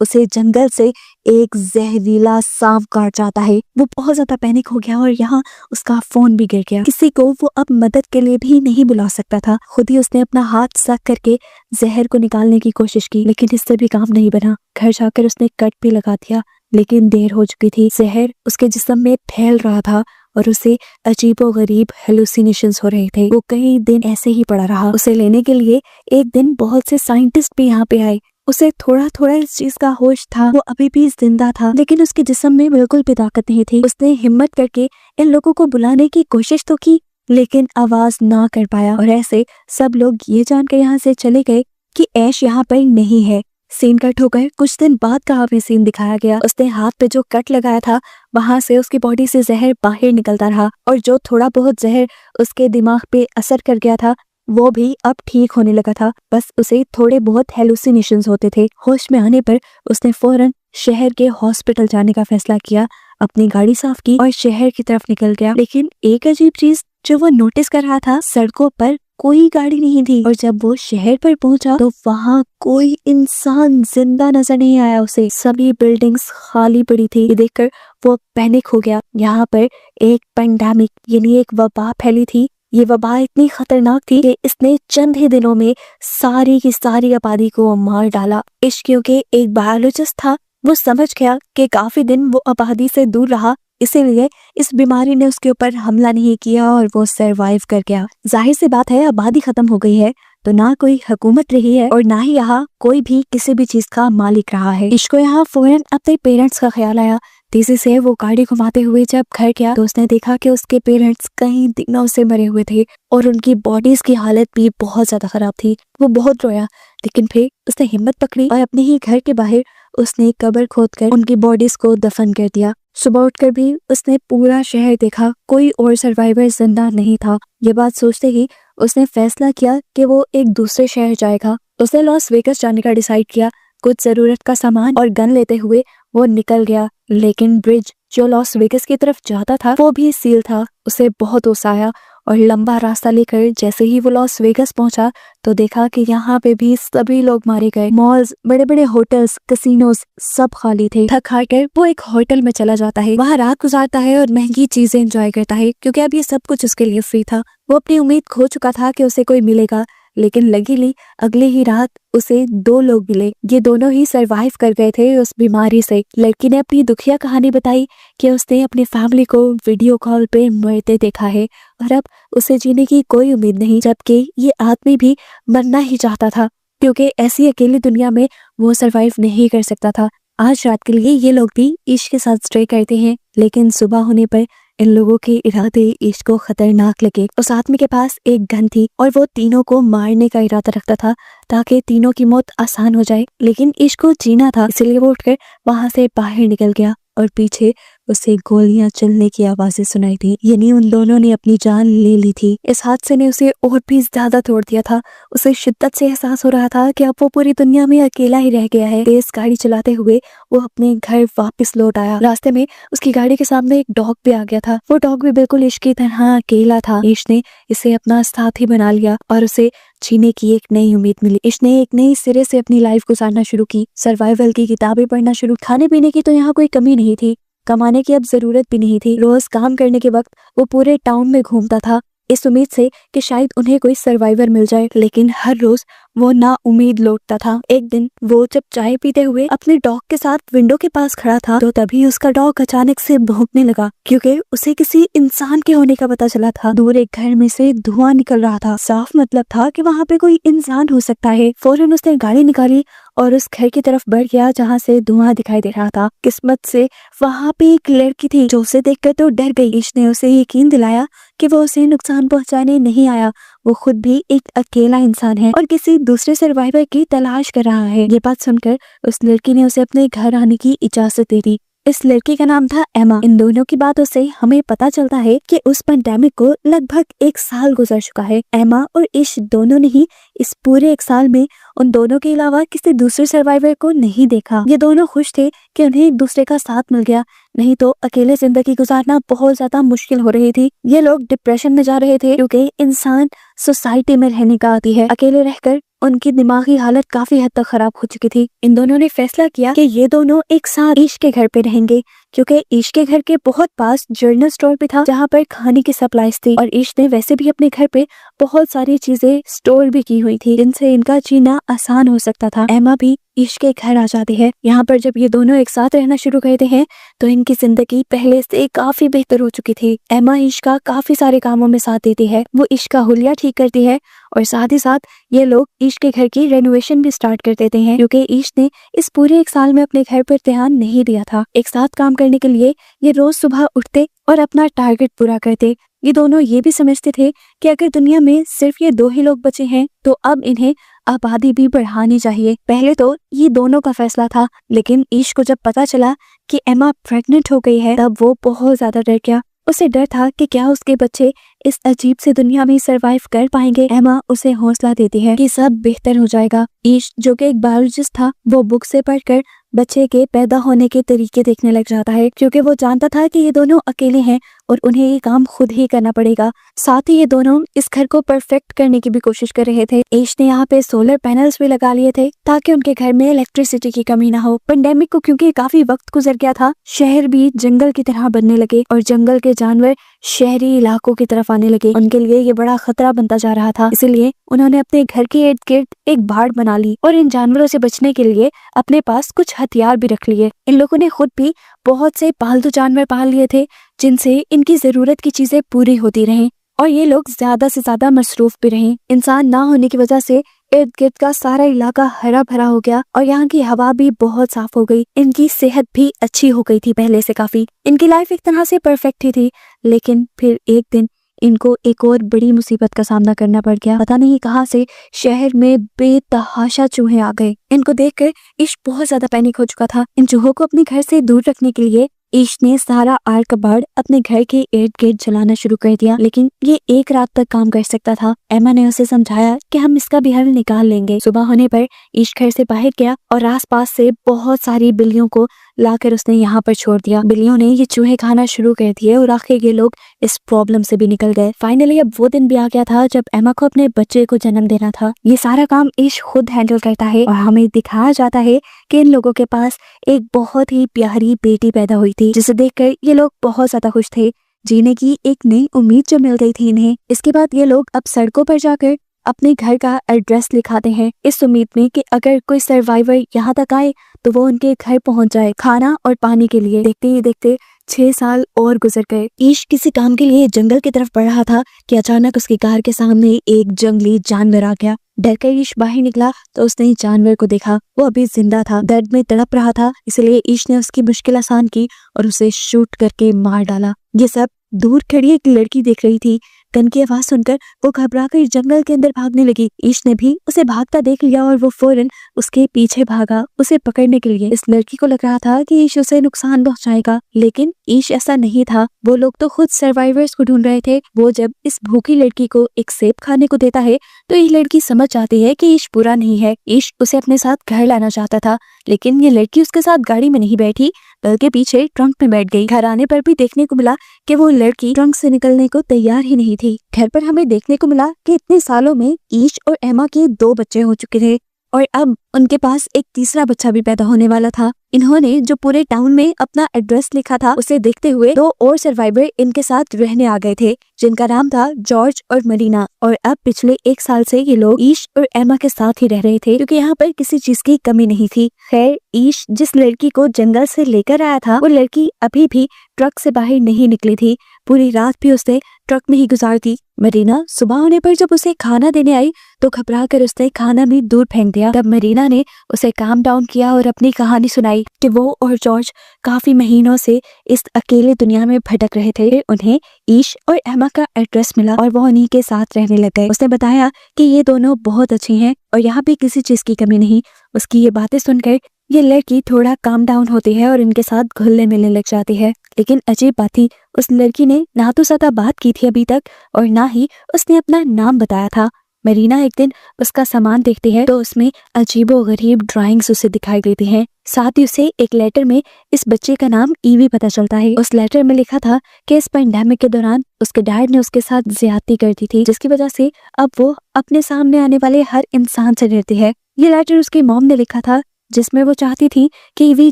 उसे जंगल से एक जहरीला सांप काट जाता है। वो बहुत ज्यादा पैनिक हो गया और यहाँ उसका फोन भी गिर गया। किसी को वो अब मदद के लिए भी नहीं बुला सकता था। खुद ही उसने अपना हाथ सक करके जहर को निकालने की कोशिश की, लेकिन इससे भी काम नहीं बना। घर जाकर उसने कट भी लगा दिया, लेकिन देर हो चुकी थी। जहर उसके जिस्म में फैल रहा था और उसे अजीबोगरीब हेलुसिनेशंस हो रहे थे। वो कई दिन ऐसे ही पड़ा रहा। उसे लेने के लिए एक दिन बहुत से साइंटिस्ट भी यहाँ पे आए। उसे थोड़ा थोड़ा इस चीज का होश था, वो अभी भी जिंदा था, लेकिन उसके जिस्म में बिल्कुल भी ताकत नहीं थी। उसने हिम्मत करके इन लोगों को बुलाने की कोशिश तो की, लेकिन आवाज ना कर पाया। और ऐसे सब लोग ये जानकर यहाँ से चले गए कि ऐश यहाँ पर नहीं है। सीन कट होकर कुछ दिन बाद का हमें सीन दिखाया गया। उसने हाथ पे जो कट लगाया था वहां से उसकी बॉडी से जहर बाहर निकलता रहा, और जो थोड़ा बहुत जहर उसके दिमाग पे असर कर गया था वो भी अब ठीक होने लगा था। बस उसे थोड़े बहुत हेलुसिनेशंस होते थे। होश में आने पर उसने फौरन शहर के हॉस्पिटल जाने का फैसला किया, अपनी गाड़ी साफ की और शहर की तरफ निकल गया। लेकिन एक अजीब चीज जो वो नोटिस कर रहा था, सड़कों पर कोई गाड़ी नहीं थी। और जब वो शहर पर पहुंचा तो वहाँ कोई इंसान जिंदा नजर नहीं आया उसे। सभी बिल्डिंग्स खाली पड़ी थी। ये देखकर वो पैनिक हो गया। यहाँ पर एक पेंडेमिक यानी एक वबा फैली थी। ये वबा इतनी खतरनाक थी कि इसने चंद ही दिनों में सारी की सारी आबादी को मार डाला। इश्क क्योंकि एक बायोलॉजिस्ट था, वो समझ गया कि काफी दिन वो आबादी से दूर रहा, इसीलिए इस बीमारी ने उसके ऊपर हमला नहीं किया और वो सरवाइव कर गया। जाहिर सी बात है, आबादी खत्म हो गई है तो ना कोई हुकूमत रही है और ना ही यहाँ कोई भी किसी भी चीज का मालिक रहा है। इसको यहाँ फौरन अपने पेरेंट्स का ख्याल आया। तेजी से वो गाड़ी घुमाते हुए जब घर गया तो उसने देखा कि उसके पेरेंट्स कई दिनों से मरे हुए थे और उनकी बॉडीज की हालत भी बहुत ज्यादा खराब थी। वो बहुत रोया, लेकिन फिर उसने हिम्मत पकड़ी और अपने ही घर के बाहर उसने कब्र खोदकर उनकी बॉडीज को दफन कर दिया। सुबह उठकर भी उसने पूरा शहर देखा, कोई और सर्वाइवर जिंदा नहीं था। ये बात सोचते ही उसने फैसला किया कि वो एक दूसरे शहर जाएगा। उसने लॉस वेगस जाने का डिसाइड किया। कुछ जरूरत का सामान और गन लेते हुए वो निकल गया, लेकिन ब्रिज जो लॉस वेगस की तरफ जाता था वो भी सील था। उसे बहुत गुस्सा आया और लंबा रास्ता लेकर जैसे ही वो लॉस वेगस पहुंचा तो देखा कि यहाँ पे भी सभी लोग मारे गए। मॉल्स, बड़े बड़े होटल्स, कैसीनोस सब खाली थे। थक हार कर वो एक होटल में चला जाता है, वहाँ रात गुजारता है और महंगी चीजें एंजॉय करता है, क्योंकि अब ये सब कुछ उसके लिए फ्री था। वो अपनी उम्मीद खो चुका था कि उसे कोई मिलेगा, लेकिन लकीली अगले ही रात उसे 2 लोग मिले। ये दोनों ही सरवाइव कर गए थे उस बीमारी से। लड़की ने अपनी दुखिया कहानी बताई कि उसने अपनी फैमिली को वीडियो कॉल पे मरते देखा है और अब उसे जीने की कोई उम्मीद नहीं, जबकि ये आदमी भी मरना ही चाहता था, क्योंकि ऐसी अकेली दुनिया में वो सरवाइव नहीं कर सकता था। आज रात के लिए ये लोग भी इश्क के साथ स्टे करते हैं, लेकिन सुबह होने पर इन लोगों के इरादे इश्क को खतरनाक लगे। उस आदमी के पास एक गन थी और वो तीनों को मारने का इरादा रखता था ताकि तीनों की मौत आसान हो जाए, लेकिन इश्क को जीना था, इसलिए वो उठकर वहां से बाहर निकल गया और पीछे उसे गोलियां चलने की आवाजें सुनाई थी। यानी उन दोनों ने अपनी जान ले ली थी। इस हादसे ने उसे और भी ज्यादा तोड़ दिया था। उसे शिद्दत से एहसास हो रहा था कि अब वो पूरी दुनिया में अकेला ही रह गया है। तेज गाड़ी चलाते हुए वो अपने घर वापस लौट आया। रास्ते में उसकी गाड़ी के सामने एक डॉग भी आ गया था। वो डॉग भी बिल्कुल इश्क की तरह अकेला था। इश्क ने इसे अपना साथी बना लिया और उसे जीने की एक नई उम्मीद मिली। इसने एक नई सिरे से अपनी लाइफ गुजारना शुरू की। सर्वाइवल की किताबें पढ़ना शुरू। खाने पीने की तो यहाँ कोई कमी नहीं थी, कमाने की अब जरूरत भी नहीं थी। रोज काम करने के वक्त वो पूरे टाउन में घूमता था इस उम्मीद से कि शायद उन्हें कोई सर्वाइवर मिल जाए, लेकिन हर रोज वो ना उम्मीद लौटता था। एक दिन वो जब चाय पीते हुए अपने डॉग के साथ विंडो के पास खड़ा था तो तभी उसका डॉग अचानक से भौंकने लगा, क्योंकि उसे किसी इंसान के होने का पता चला था। दूर एक घर में से धुआं निकल रहा था। साफ मतलब था कि वहाँ पे कोई इंसान हो सकता है। फौरन उसने गाड़ी निकाली और उस घर की तरफ बढ़ गया जहाँ से धुआं दिखाई दे रहा था। किस्मत से वहाँ पे एक लड़की थी जो उसे देखकर तो डर गई। इसने उसे यकीन दिलाया कि वो उसे नुकसान पहुंचाने नहीं आया, वो खुद भी एक अकेला इंसान है और किसी दूसरे सर्वाइवर की तलाश कर रहा है। ये बात सुनकर उस लड़की ने उसे अपने घर आने की इजाजत दे दी। इस लड़की का नाम था एमा। इन दोनों की बातों से हमें पता चलता है कि उस पेंडेमिक को लगभग 1 साल गुजर चुका है। एमा और इश दोनों ने ही इस पूरे 1 साल में उन दोनों के अलावा किसी दूसरे सर्वाइवर को नहीं देखा। ये दोनों खुश थे कि उन्हें एक दूसरे का साथ मिल गया, नहीं तो अकेले जिंदगी गुजारना बहुत ज्यादा मुश्किल हो रही थी। ये लोग डिप्रेशन में जा रहे थे, क्योंकि इंसान सोसाइटी में रहने का आदी है। अकेले रहकर उनकी दिमागी हालत काफी हद तक खराब हो चुकी थी। इन दोनों ने फैसला किया कि ये दोनों एक साथ ईश के घर पे रहेंगे, क्योंकि ईश के घर के बहुत पास जनरल स्टोर भी था जहाँ पर खाने की सप्लाईज थी, और ईश ने वैसे भी अपने घर पे बहुत सारी चीजें स्टोर भी की हुई थी जिनसे इनका जीना आसान हो सकता था। एमा भी ईश के घर आ जाती है। यहाँ पर जब ये दोनों एक साथ रहना शुरू करते हैं तो इनकी जिंदगी पहले से काफी बेहतर हो चुकी थी। एमा ईश का काफी सारे कामों में साथ देती है, वो ईश का हुलिया ठीक करती है और साथ ही साथ ये लोग ईश के घर की रेनोवेशन भी स्टार्ट कर देते हैं, क्योंकि ईश ने इस पूरे एक साल में अपने घर पर ध्यान नहीं दिया था। एक साथ काम करने के लिए ये रोज सुबह उठते और अपना टारगेट पूरा करते। ये दोनों ये भी समझते थे कि अगर दुनिया में सिर्फ ये 2 ही लोग बचे हैं तो अब इन्हें आबादी भी बढ़ानी चाहिए। पहले तो ये दोनों का फैसला था, लेकिन ईश को जब पता चला कि एमा प्रेग्नेंट हो गई है तब वो बहुत ज्यादा डर गया। उसे डर था कि क्या उसके बच्चे इस अजीब से दुनिया में सरवाइव कर पाएंगे। एमा उसे हौसला देती है कि सब बेहतर हो जाएगा। ईश जो कि एक बायोलॉजिस्ट था, वो बुक से पढ़कर बच्चे के पैदा होने के तरीके देखने लग जाता है, क्योंकि वो जानता था कि ये दोनों अकेले हैं और उन्हें ये काम खुद ही करना पड़ेगा। साथ ही ये दोनों इस घर को परफेक्ट करने की भी कोशिश कर रहे थे। ईश ने यहाँ पे सोलर पैनल्स भी लगा लिए थे ताकि उनके घर में इलेक्ट्रिसिटी की कमी ना हो। पेंडेमिक को क्योंकि काफी वक्त गुजर गया था, शहर भी जंगल की तरह बनने लगे और जंगल के जानवर शहरी इलाकों की तरफ आने लगे। उनके लिए ये बड़ा खतरा बनता जा रहा था, इसलिए उन्होंने अपने घर के इर्द गिर्द एक बाड़ बना ली और इन जानवरों से बचने के लिए अपने पास कुछ हथियार भी रख लिए। इन लोगों ने खुद भी बहुत से पालतू जानवर पाल लिए थे जिनसे इनकी जरूरत की चीजें पूरी होती रहें, और ये लोग ज्यादा से ज्यादा मसरूफ भी रहें। इंसान ना होने की वजह से इर्द गिर्द का सारा इलाका हरा भरा हो गया और यहाँ की हवा भी बहुत साफ हो गई। इनकी सेहत भी अच्छी हो गई थी पहले से काफी। इनकी लाइफ एक तरह से परफेक्ट ही थी, लेकिन फिर एक दिन इनको एक और बड़ी मुसीबत का सामना करना पड़ गया। पता नहीं कहाँ से शहर में बेतहाशा चूहे आ गए। इनको देखकर ईश बहुत ज्यादा पैनिक हो चुका था। इन चूहों को अपने घर से दूर रखने के लिए ईश ने सारा आड़ कबाड़ अपने घर के इर्द गिर्द जलाना शुरू कर दिया, लेकिन ये एक रात तक काम कर सकता था। एमा ने उसे समझाया कि हम इसका भी हल निकाल लेंगे। सुबह होने पर ईश घर से बाहर गया और आसपास से बहुत सारी बिल्लियों को लाकर उसने यहाँ पर छोड़ दिया। बिल्लियों ने ये चूहे खाना शुरू कर दिए और आखिर ये लोग इस प्रॉब्लम से भी निकल गए। फाइनली अब वो दिन भी आ गया था जब एमा को अपने बच्चे को जन्म देना था। ये सारा काम ईश खुद हैंडल करता है और हमें दिखाया जाता है कि इन लोगों के पास एक बहुत ही प्यारी बेटी पैदा हुई थी, जिसे देखकर ये लोग बहुत ज्यादा खुश थे। जीने की एक नई उम्मीद जो मिल गई थी इन्हें। इसके बाद ये लोग अब सड़कों पर जाकर अपने घर का एड्रेस लिखाते हैं, इस उम्मीद में कि अगर कोई सर्वाइवर यहाँ तक आए तो वो उनके घर पहुंच जाए खाना और पानी के लिए। देखते ही देखते 6 साल और गुजर गए। ईश किसी काम के लिए जंगल की तरफ बढ़ रहा था कि अचानक उसकी कार के सामने एक जंगली जानवर आ गया। डरकर ईश बाहर निकला तो उसने जानवर को देखा। वो अभी जिंदा था, दर्द में तड़प रहा था, इसलिए ईश ने उसकी मुश्किल आसान की और उसे शूट करके मार डाला। ये सब दूर खड़ी एक लड़की देख रही थी। गन की आवाज सुनकर वो घबराकर जंगल के अंदर भागने लगी। ईश ने भी उसे भागता देख लिया और वो फौरन उसके पीछे भागा उसे पकड़ने के लिए। इस लड़की को लग रहा था कि ईश उसे नुकसान पहुंचाएगा, लेकिन ईश ऐसा नहीं था। वो लोग तो खुद सर्वाइवर्स को ढूंढ रहे थे। वो जब इस भूखी लड़की को एक सेब खाने को देता है तो ये लड़की समझ जाती है कि ईश बुरा नहीं है। ईश उसे अपने साथ घर लाना चाहता था, लेकिन ये लड़की उसके साथ गाड़ी में नहीं बैठी बल्कि पीछे ट्रंक में बैठ गई। घर आने पर भी देखने को मिला कि वो लड़की ट्रंक से निकलने को तैयार ही नहीं थी। घर पर हमें देखने को मिला कि इतने सालों में ईश और एमा के 2 बच्चे हो चुके थे और अब उनके पास एक तीसरा बच्चा भी पैदा होने वाला था। इन्होंने जो पूरे टाउन में अपना एड्रेस लिखा था उसे देखते हुए 2 और सर्वाइवर इनके साथ रहने आ गए थे, जिनका नाम था जॉर्ज और मरीना। और अब पिछले 1 साल से ये लोग ईश और एमा के साथ ही रह रहे थे, क्योंकि यहाँ पर किसी चीज की कमी नहीं थी। खैर, ईश जिस लड़की को जंगल से लेकर आया था वो लड़की अभी भी ट्रक से बाहर नहीं निकली थी। पूरी रात भी उसने ट्रक में ही गुजार दी। मरीना सुबह होने पर जब उसे खाना देने आई तो घबरा कर उसने खाना भी दूर फेंक दिया। तब मरीना ने उसे काम डाउन किया और अपनी कहानी सुनाई कि वो और जॉर्ज काफी महीनों से इस अकेले दुनिया में भटक रहे थे। उन्हें ईश और एमा का एड्रेस मिला और वो उन्हीं के साथ रहने लग गए। उसने बताया कि ये दोनों बहुत अच्छी हैं और यहाँ पे किसी चीज की कमी नहीं। उसकी ये बातें सुनकर ये लड़की थोड़ा काम डाउन होती है और इनके साथ घुलने मिलने लग जाती है। लेकिन अजीब बात थी, उस लड़की ने ना तो ज्यादा बात की थी अभी तक और ना ही उसने अपना नाम बताया था। मरीना एक दिन उसका सामान देखती है तो उसमें अजीबोगरीब ड्राइंग्स उसे दिखाई देती हैं। साथ ही उसे एक लेटर में इस बच्चे का नाम ईवी पता चलता है। उस लेटर में लिखा था कि इस पेंडेमिक के दौरान उसके डैड ने उसके साथ ज्यादती कर दी थी, जिसकी वजह से अब वो अपने सामने आने वाले हर इंसान से डरती है। ये लेटर उसकी मॉम ने लिखा था, जिसमें वो चाहती थी कि ईवी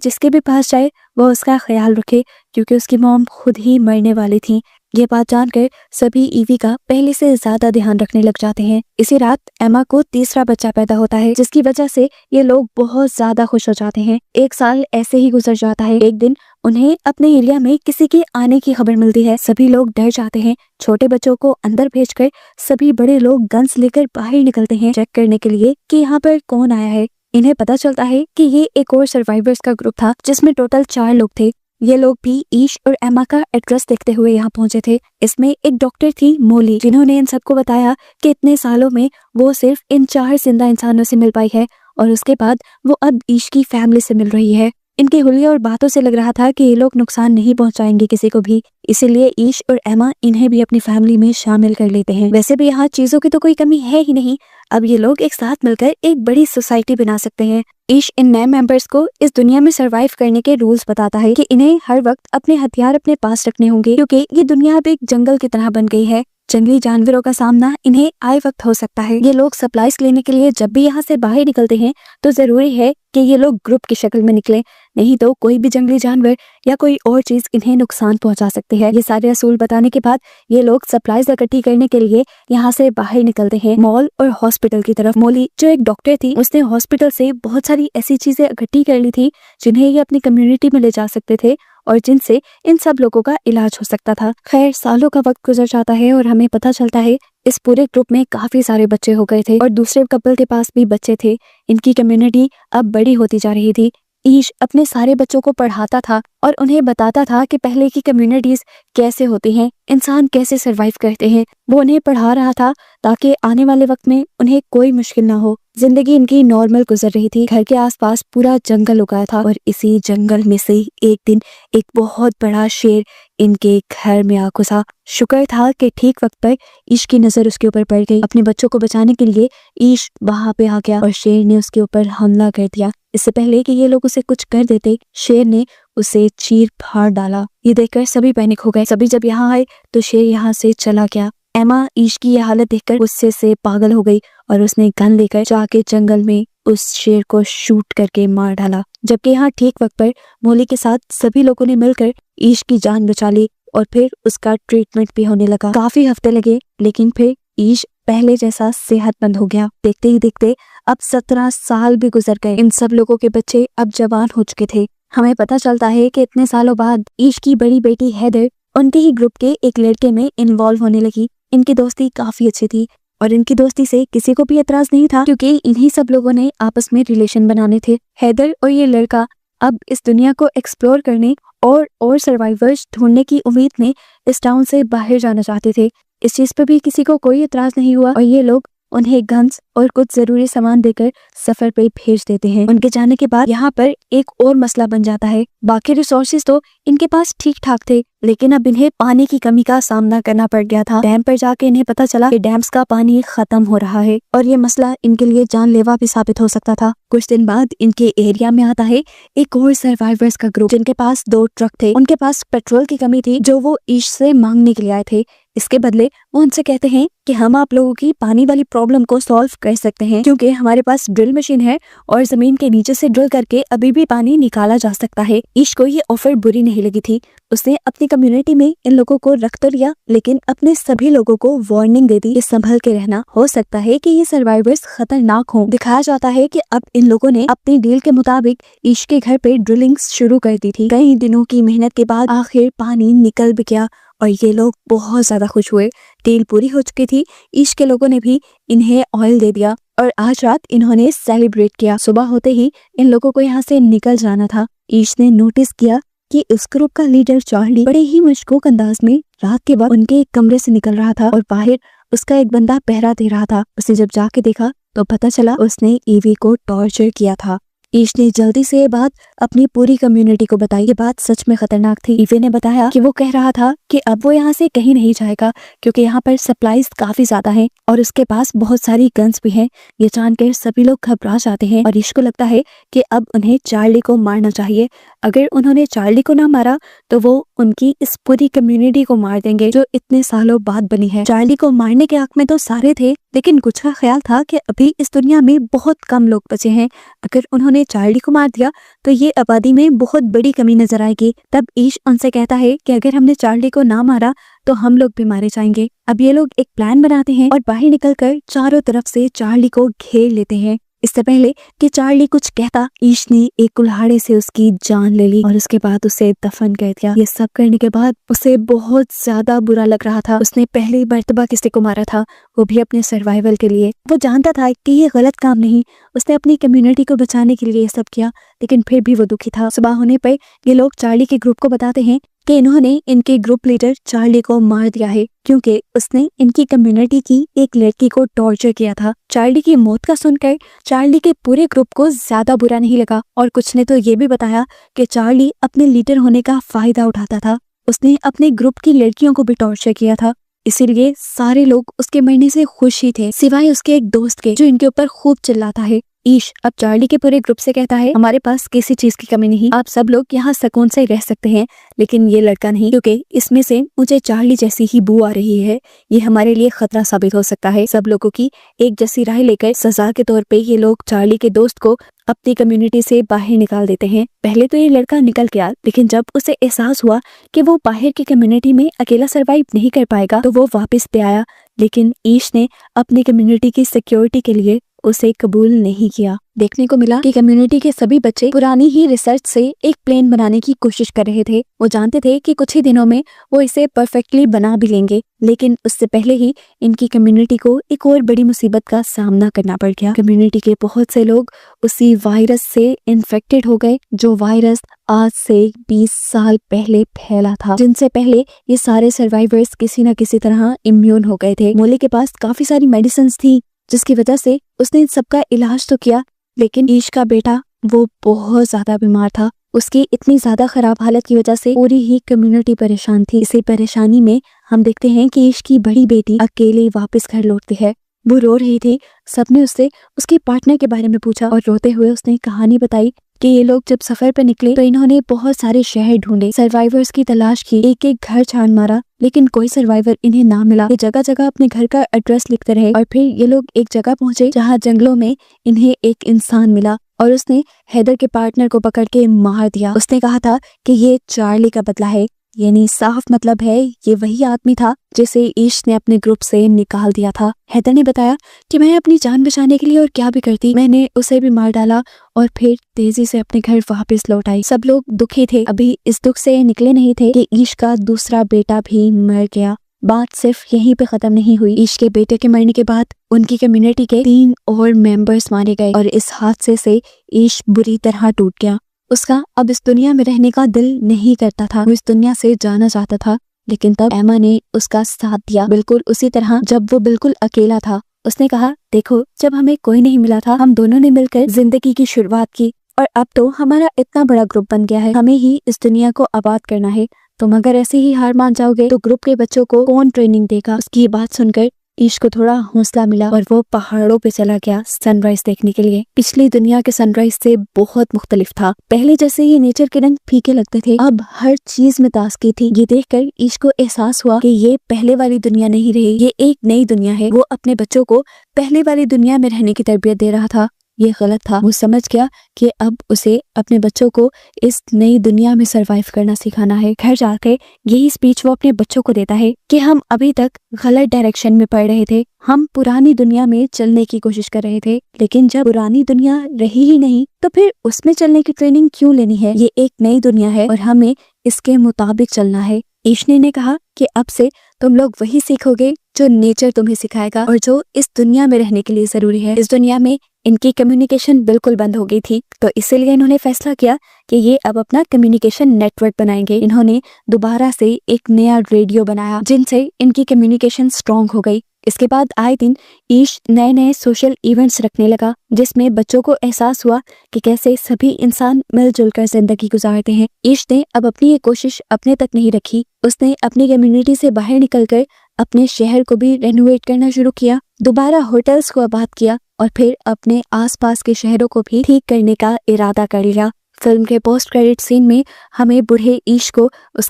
जिसके भी पास जाए वो उसका ख्याल रखे, क्योंकि उसकी मॉम खुद ही मरने वाली थी। ये बात जानकर सभी ईवी का पहले से ज्यादा ध्यान रखने लग जाते हैं। इसी रात एमा को तीसरा बच्चा पैदा होता है, जिसकी वजह से ये लोग बहुत ज्यादा खुश हो जाते हैं। 1 साल ऐसे ही गुजर जाता है। एक दिन उन्हें अपने एरिया में किसी के आने की खबर मिलती है। सभी लोग डर जाते हैं। छोटे बच्चों को अंदर भेजकर सभी बड़े लोग गन्स लेकर बाहर निकलते हैं चेक करने के लिए कि यहाँ पर कौन आया है। इन्हें पता चलता है कि ये एक और सर्वाइवर्स का ग्रुप था, जिसमें टोटल 4 लोग थे। ये लोग भी ईश और एमा का एड्रेस देखते हुए यहाँ पहुंचे थे। इसमें एक डॉक्टर थी मोली, जिन्होंने इन सबको बताया कि इतने सालों में वो सिर्फ इन 4 जिंदा इंसानों से मिल पाई है और उसके बाद वो अब ईश की फैमिली से मिल रही है। इनके हुलिया और बातों से लग रहा था कि ये लोग नुकसान नहीं पहुंचाएंगे किसी को भी, इसीलिए ईश और एमा इन्हें भी अपनी फैमिली में शामिल कर लेते हैं। वैसे भी यहाँ चीजों की तो कोई कमी है ही नहीं। अब ये लोग एक साथ मिलकर एक बड़ी सोसाइटी बना सकते हैं। ईश इन नए मेंबर्स को इस दुनिया में सरवाइव करने के रूल्स बताता है कि इन्हें हर वक्त अपने हथियार अपने पास रखने होंगे, क्योंकि ये दुनिया अब एक जंगल की तरह बन गई है। जंगली जानवरों का सामना इन्हें आए वक्त हो सकता है। ये लोग सप्लाईज लेने के लिए जब भी यहाँ से बाहर निकलते हैं तो जरूरी है कि ये लोग ग्रुप की शक्ल में निकले, नहीं तो कोई भी जंगली जानवर या कोई और चीज इन्हें नुकसान पहुंचा सकती है। ये सारे असूल बताने के बाद ये लोग सप्लाईज इकट्ठी करने के लिए यहाँ से बाहर निकलते हैं मॉल और हॉस्पिटल की तरफ। मोली जो एक डॉक्टर थी, उसने हॉस्पिटल से बहुत सारी ऐसी चीजें इकट्ठी कर ली थी जिन्हें ये अपनी कम्युनिटी में ले जा सकते थे और जिनसे इन सब लोगों का इलाज हो सकता था। खैर, सालों का वक्त गुजर जाता है और हमें पता चलता है इस पूरे ग्रुप में काफी सारे बच्चे हो गए थे और दूसरे कपल के पास भी बच्चे थे। इनकी कम्युनिटी अब बड़ी होती जा रही थी। ईश अपने सारे बच्चों को पढ़ाता था और उन्हें बताता था कि पहले की कम्युनिटीज कैसे होती हैं, इंसान कैसे सरवाइव करते हैं। वो उन्हें पढ़ा रहा था ताकि आने वाले वक्त में उन्हें कोई मुश्किल ना हो। जिंदगी इनकी नॉर्मल गुजर रही थी। घर के आसपास पूरा जंगल उगाया था और इसी जंगल में से एक दिन एक बहुत बड़ा शेर इनके घर में आ घुसा। शुक्र था कि ठीक वक्त पर ईश की नजर उसके ऊपर पड़ गई। अपने बच्चों को बचाने के लिए ईश वहां पे आ गया और शेर ने उसके ऊपर हमला कर दिया। इससे पहले कि ये लोग उसे कुछ कर देते, शेर ने उसे चीर फाड़ डाला। ये देखकर सभी पैनिक हो गए। सभी जब यहाँ आए तो शेर यहाँ से चला गया। एमा ईश की यह हालत देखकर गुस्से से पागल हो गई और उसने गन लेकर जाके जंगल में उस शेर को शूट करके मार डाला। जबकि यहाँ ठीक वक्त पर मोली के साथ सभी लोगों ने मिलकर ईश की जान बचा ली और फिर उसका ट्रीटमेंट भी होने लगा। काफी हफ्ते लगे, लेकिन फिर ईश पहले जैसा सेहतमंद हो गया। देखते ही देखते अब 17 साल भी गुजर गए। इन सब लोगों के बच्चे अब जवान हो चुके थे। हमें पता चलता है कि इतने सालों बाद ईश की बड़ी बेटी हैदर उनके ही ग्रुप के एक लड़के में इन्वॉल्व होने लगी। इनकी दोस्ती काफी अच्छी थी और इनकी दोस्ती से किसी को भी एतराज नहीं था, क्योंकि इन्हीं सब लोगों ने आपस में रिलेशन बनाने थे। हैदर और ये लड़का अब इस दुनिया को एक्सप्लोर करने और सर्वाइवर्स ढूंढने की उम्मीद में इस टाउन से बाहर जाना चाहते थे। इस चीज पर भी किसी को कोई एतराज नहीं हुआ और ये लोग उन्हें गन्स और कुछ जरूरी सामान देकर सफर पे भेज देते हैं। उनके जाने के बाद यहाँ पर एक और मसला बन जाता है। बाकी रिसोर्सेज तो इनके पास ठीक ठाक थे, लेकिन अब इन्हें पानी की कमी का सामना करना पड़ गया था। डैम पर जाके इन्हें पता चला कि डैम्स का पानी खत्म हो रहा है और ये मसला इनके लिए जानलेवा भी साबित हो सकता था। कुछ दिन बाद इनके एरिया में आता है एक और सर्वाइवर्स का ग्रुप, जिनके पास 2 ट्रक थे। उनके पास पेट्रोल की कमी थी जो वो ईश से मांगने के लिए आए थे। इसके बदले वो उनसे कहते हैं कि हम आप लोगों की पानी वाली प्रॉब्लम को सॉल्व कर सकते हैं, क्योंकि हमारे पास ड्रिल मशीन है और जमीन के नीचे से ड्रिल करके अभी भी पानी निकाला जा सकता है। ईश को ये ऑफर बुरी नहीं लगी थी। उसने अपनी कम्युनिटी में इन लोगों को रख तो लिया, लेकिन अपने सभी लोगों को वार्निंग दे दी कि संभल के रहना, हो सकता है कि ये सर्वाइवर्स खतरनाक हों। दिखाया जाता है कि अब इन लोगों ने अपनी डील के मुताबिक ईश के घर पे ड्रिलिंग शुरू कर दी थी। कई दिनों की मेहनत के बाद आखिर पानी निकल भी गया और ये लोग बहुत ज्यादा खुश हुए। डील पूरी हो चुकी थी। ईश के लोगों ने भी इन्हें ऑयल दे दिया और आज रात इन्होंने सेलिब्रेट किया। सुबह होते ही इन लोगों को यहाँ से निकल जाना था। ईश ने नोटिस किया कि उस ग्रुप का लीडर चार्ली बड़े ही मशकूक अंदाज में रात के वक्त उनके एक कमरे से निकल रहा था और बाहर उसका एक बंदा पहरा दे रहा था। उसने जब जाके देखा तो पता चला उसने ईवी को टॉर्चर किया था। ईश ने जल्दी से ये बात अपनी पूरी कम्युनिटी को बताई। ये बात सच में खतरनाक थी। ईवे ने बताया कि वो कह रहा था कि अब वो यहाँ से कहीं नहीं जाएगा क्योंकि यहाँ पर सप्लाईज काफी ज्यादा हैं और उसके पास बहुत सारी गन्स भी हैं। ये जानकर सभी लोग घबरा जाते हैं और ईश को लगता है कि अब उन्हें चार्ली को मारना चाहिए। अगर उन्होंने चार्ली को ना मारा तो वो उनकी इस पूरी कम्युनिटी को मार देंगे जो इतने सालों बाद बनी है। चार्ली को मारने के हक में तो सारे थे, लेकिन कुछ का ख्याल था कि अभी इस दुनिया में बहुत कम लोग बचे हैं। अगर उन्होंने चार्ली को मार दिया तो ये आबादी में बहुत बड़ी कमी नजर आएगी। तब ईश उनसे कहता है कि अगर हमने चार्ली को ना मारा तो हम लोग भी मारे जाएंगे। अब ये लोग एक प्लान बनाते हैं और बाहर निकलकर चारों तरफ से चार्ली को घेर लेते हैं। इससे पहले कि चार्ली कुछ कहता, ईश ने एक कुल्हाड़े से उसकी जान ले ली और उसके बाद उसे दफन कर दिया। ये सब करने के बाद उसे बहुत ज्यादा बुरा लग रहा था। उसने पहली मर्तबा किसी को मारा था, वो भी अपने सर्वाइवल के लिए। वो जानता था कि ये गलत काम नहीं, उसने अपनी कम्युनिटी को बचाने के लिए ये सब किया, लेकिन फिर भी वो दुखी था। सुबह होने पर ये लोग चार्ली के ग्रुप को बताते हैं कि इन्होंने इनके ग्रुप लीडर चार्ली को मार दिया है क्योंकि उसने इनकी कम्युनिटी की एक लड़की को टॉर्चर किया था। चार्ली की मौत का सुनकर चार्ली के पूरे ग्रुप को ज्यादा बुरा नहीं लगा और कुछ ने तो ये भी बताया कि चार्ली अपने लीडर होने का फायदा उठाता था। उसने अपने ग्रुप की लड़कियों को भी टॉर्चर किया था, इसीलिए सारे लोग उसके मरने से खुश ही थे सिवाय उसके एक दोस्त के जो इनके ऊपर खूब चिल्लाता है। ईश अब चार्ली के पूरे ग्रुप से कहता है, हमारे पास किसी चीज की कमी नहीं, आप सब लोग यहाँ सुकून से रह सकते हैं, लेकिन ये लड़का नहीं क्योंकि इसमें से मुझे चार्ली जैसी ही बू आ रही है। ये हमारे लिए खतरा साबित हो सकता है। सब लोगों की एक जैसी राय लेकर सजा के तौर पे ये लोग चार्ली के दोस्त को अपनी कम्युनिटी से बाहर निकाल देते हैं। पहले तो ये लड़का निकल गया, लेकिन जब उसे एहसास हुआ कि वो बाहर की कम्युनिटी में अकेला सरवाइव नहीं कर पाएगा तो वो वापस पे आया, लेकिन ईश ने अपनी कम्युनिटी की सिक्योरिटी के लिए उसे कबूल नहीं किया। देखने को मिला कि कम्युनिटी के सभी बच्चे पुरानी ही रिसर्च से एक प्लेन बनाने की कोशिश कर रहे थे। वो जानते थे कि कुछ ही दिनों में वो इसे परफेक्टली बना भी लेंगे, लेकिन उससे पहले ही इनकी कम्युनिटी को एक और बड़ी मुसीबत का सामना करना पड़ गया। कम्युनिटी के बहुत से लोग उसी वायरस से इन्फेक्टेड हो गए जो वायरस आज से 20 साल पहले फैला था, जिनसे पहले ये सारे सर्वाइवर्स किसी न किसी तरह इम्यून हो गए थे। मोले के पास काफी सारी मेडिसिन थी जिसकी वजह से उसने इन सबका इलाज तो किया, लेकिन ईश का बेटा वो बहुत ज्यादा बीमार था। उसकी इतनी ज्यादा खराब हालत की वजह से पूरी ही कम्युनिटी परेशान थी। इसी परेशानी में हम देखते हैं कि ईश की बड़ी बेटी अकेले वापस घर लौटती है। वो रो रही थी। सबने उससे उसके पार्टनर के बारे में पूछा और रोते हुए उसने कहानी बताई कि ये लोग जब सफर पर निकले तो इन्होंने बहुत सारे शहर ढूंढे, सर्वाइवर्स की तलाश की, एक एक घर छान मारा, लेकिन कोई सर्वाइवर इन्हें ना मिला। ये जगह जगह अपने घर का एड्रेस लिखते रहे और फिर ये लोग एक जगह पहुंचे जहां जंगलों में इन्हें एक इंसान मिला और उसने हैदर के पार्टनर को पकड़ के मार दिया। उसने कहा था कि ये चार्ली का बदला है, यानी साफ मतलब है ये वही आदमी था जिसे ईश ने अपने ग्रुप से निकाल दिया था। हैदर ने बताया कि मैं अपनी जान बचाने के लिए और क्या भी करती, मैंने उसे भी मार डाला और फिर तेजी से अपने घर वापस लौट आई। सब लोग दुखी थे, अभी इस दुख से निकले नहीं थे कि ईश का दूसरा बेटा भी मर गया। बात सिर्फ यहीं पे खत्म नहीं हुई। ईश के बेटे के मरने के बाद उनकी कम्युनिटी के 3 और मेंबर्स मारे गए और इस हादसे से ईश बुरी तरह टूट गया। उसका अब इस दुनिया में रहने का दिल नहीं करता था, वो इस दुनिया से जाना चाहता था, लेकिन तब एमा ने उसका साथ दिया, बिल्कुल उसी तरह जब वो बिल्कुल अकेला था। उसने कहा, देखो जब हमें कोई नहीं मिला था हम दोनों ने मिलकर जिंदगी की शुरुआत की और अब तो हमारा इतना बड़ा ग्रुप बन गया है, हमें ही इस दुनिया को आबाद करना है। तुम अगर ऐसे ही हार मान जाओगे तो ग्रुप के बच्चों को कौन ट्रेनिंग देगा। उसकी ये बात सुनकर ईश को थोड़ा हौसला मिला और वो पहाड़ों पे चला गया सनराइज देखने के लिए। पिछली दुनिया के सनराइज से बहुत मुख्तलिफ था। पहले जैसे ही नेचर के रंग फीके लगते थे, अब हर चीज में ताजगी थी। ये देखकर ईश को एहसास हुआ कि ये पहले वाली दुनिया नहीं रही, ये एक नई दुनिया है। वो अपने बच्चों को पहले वाली दुनिया में रहने की तरबियत दे रहा था, ये गलत था। वो समझ गया कि अब उसे अपने बच्चों को इस नई दुनिया में सरवाइव करना सिखाना है। घर जाकर यही स्पीच वो अपने बच्चों को देता है कि हम अभी तक गलत डायरेक्शन में पढ़ रहे थे, हम पुरानी दुनिया में चलने की कोशिश कर रहे थे, लेकिन जब पुरानी दुनिया रही ही नहीं तो फिर उसमें चलने की ट्रेनिंग क्यों लेनी है। ये एक नई दुनिया है और हमें इसके मुताबिक चलना है। ईशनी ने कहा कि अब से तुम लोग वही सीखोगे जो नेचर तुम्हें सिखाएगा और जो इस दुनिया में रहने के लिए जरूरी है। इस दुनिया में इनकी कम्युनिकेशन बिल्कुल बंद हो गई थी, तो इसीलिए इन्होंने फैसला किया कि ये अब अपना कम्युनिकेशन नेटवर्क बनाएंगे। इन्होंने दोबारा से एक नया रेडियो बनाया जिनसे इनकी कम्युनिकेशन स्ट्रांग हो गई। इसके बाद आए दिन ईश नए नए सोशल इवेंट्स रखने लगा, जिसमें बच्चों को एहसास हुआ कि कैसे सभी इंसान मिलजुल कर जिंदगी गुजारते हैं। ईश ने अब अपनी ये कोशिश अपने तक नहीं रखी, उसने अपनी कम्युनिटी से बाहर निकलकर अपने शहर को भी रेनोवेट करना शुरू किया, दोबारा होटल्स को आबाद किया और फिर अपने आसपास के शहरों को भी ठीक करने का इरादा कर लिया। फिल्म के पोस्ट क्रेडिट सीन में हमें बूढ़े ईश को उसके